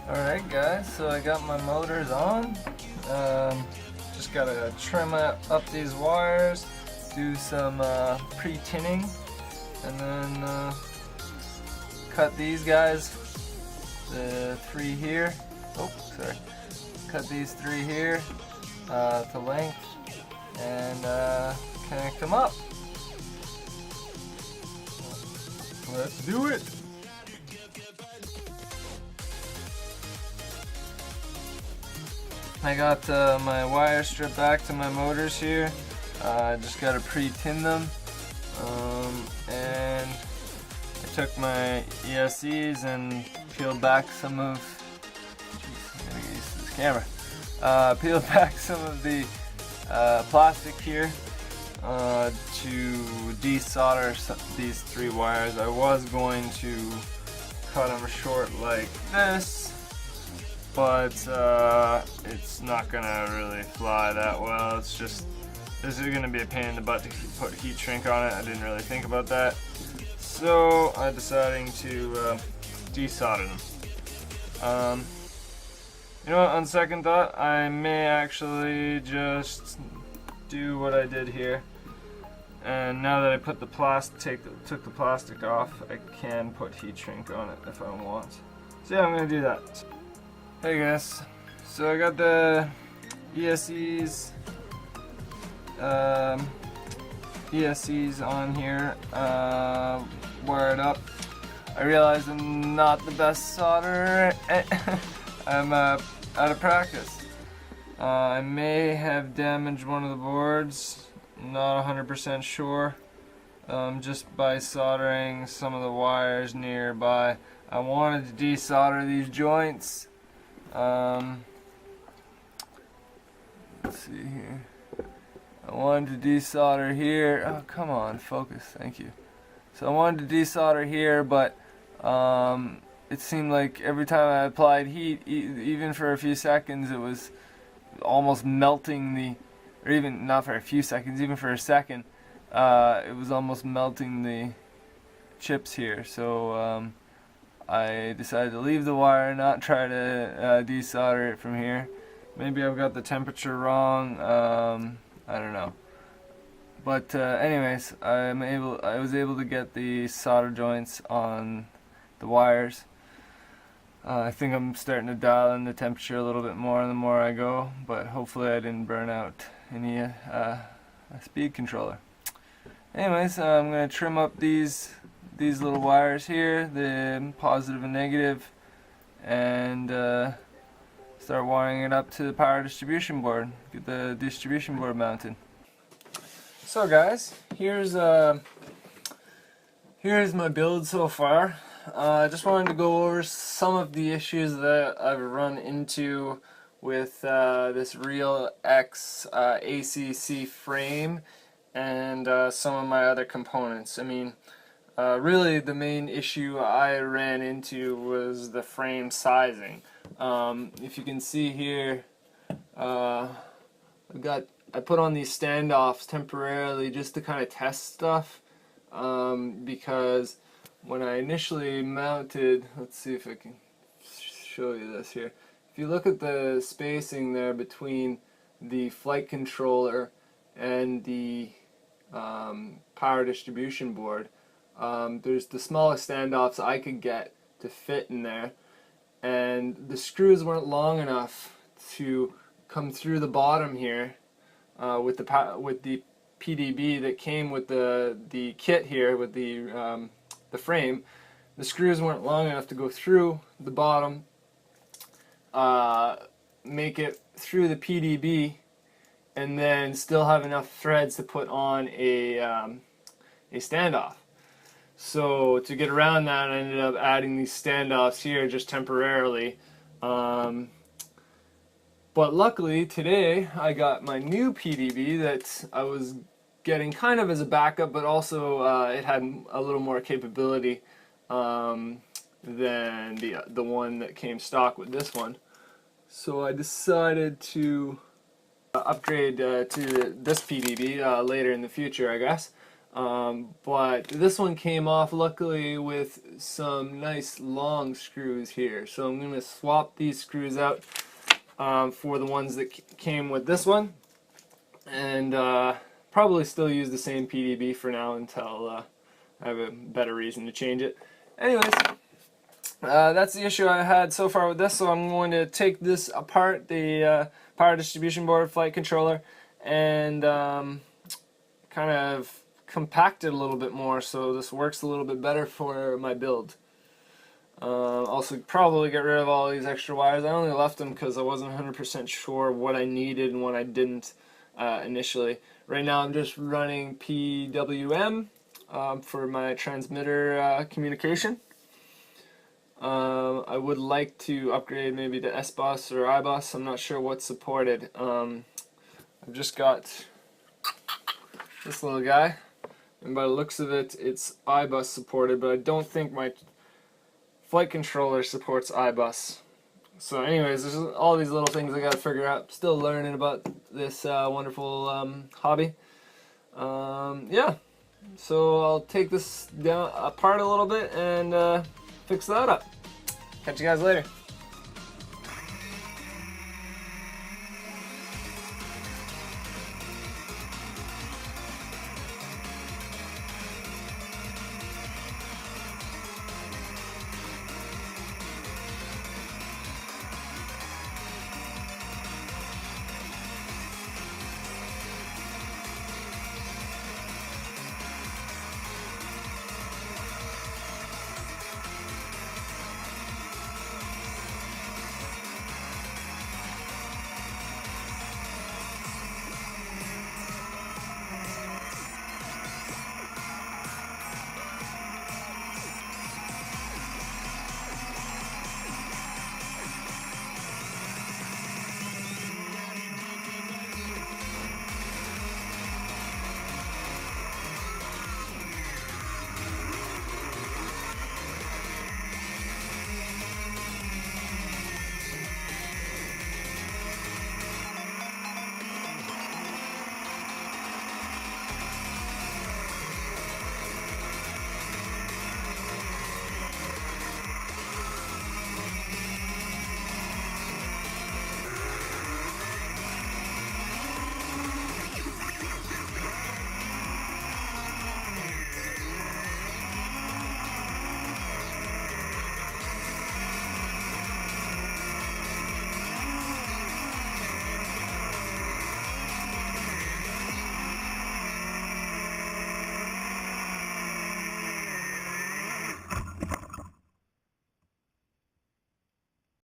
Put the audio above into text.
Alright guys, so I got my motors on. Just gotta trim up these wires, do some pre-tinning, and then cut these guys, the three here. Oh, sorry. Cut these three here to length and connect them up. Let's do it! I got my wires stripped back to my motors here. I just got to pre-tin them, and I took my ESCs and peeled back some of. Jeez, I'm gonna get used to this camera. Peeled back some of the plastic here to desolder these three wires. I was going to cut them short like this, but it's not gonna really fly that well. It's just, this is gonna be a pain in the butt to put heat shrink on it. I didn't really think about that, so I'm deciding to desolder them. You know what, on second thought, I may actually just do what I did here, and now that I put the took the plastic off, I can put heat shrink on it if I want. So yeah, I'm gonna do that. Hey guys, so I got the ESCs on here, wired up. I realize I'm not the best solderer. I'm out of practice. I may have damaged one of the boards, not 100% sure, just by soldering some of the wires nearby. I wanted to desolder these joints. Let's see here. I wanted to desolder here. Oh, come on, focus. Thank you. So I wanted to desolder here, but it seemed like every time I applied heat, even for a few seconds, it was almost melting the, or even not for a few seconds, even for a second, it was almost melting the chips here. So I decided to leave the wire, not try to desolder it from here. Maybe I've got the temperature wrong. I don't know. But anyways, I was able to get the solder joints on the wires. I think I'm starting to dial in the temperature a little bit more the more I go, but hopefully I didn't burn out any speed controller. Anyways, I'm going to trim up these little wires here, the positive and negative, and start wiring it up to the power distribution board. Get the distribution board mounted. So guys, here's my build so far. I just wanted to go over some of the issues that I've run into with this Realacc ACC frame and some of my other components. I mean, really the main issue I ran into was the frame sizing. If you can see here, I put on these standoffs temporarily just to kind of test stuff, because when I initially mounted, let's see if I can show you this here. If you look at the spacing there between the flight controller and the power distribution board, there's the smallest standoffs I could get to fit in there, and the screws weren't long enough to come through the bottom here with the PDB that came with the kit here with the frame. The screws weren't long enough to go through the bottom, make it through the PDB, and then still have enough threads to put on a standoff. So to get around that, I ended up adding these standoffs here just temporarily. But luckily today I got my new PDB that I was getting kind of as a backup, but also it had a little more capability than the one that came stock with this one. So I decided to upgrade to this PDB later in the future, I guess. But this one came off luckily with some nice long screws here. So I'm going to swap these screws out for the ones that came with this one. And probably still use the same PDB for now until I have a better reason to change it. Anyways, that's the issue I had so far with this, so I'm going to take this apart, the power distribution board, flight controller, and kind of compact it a little bit more so this works a little bit better for my build. Also probably get rid of all these extra wires. I only left them because I wasn't 100% sure what I needed and what I didn't initially. Right now I'm just running PWM for my transmitter communication. I would like to upgrade maybe to S-Bus or I-Bus. I'm not sure what's supported. I've just got this little guy, and by the looks of it, it's I-Bus supported, but I don't think my flight controller supports I-Bus. So anyways, there's all these little things I gotta figure out. Still learning about this wonderful hobby. Yeah, so I'll take this down apart a little bit and fix that up. Catch you guys later.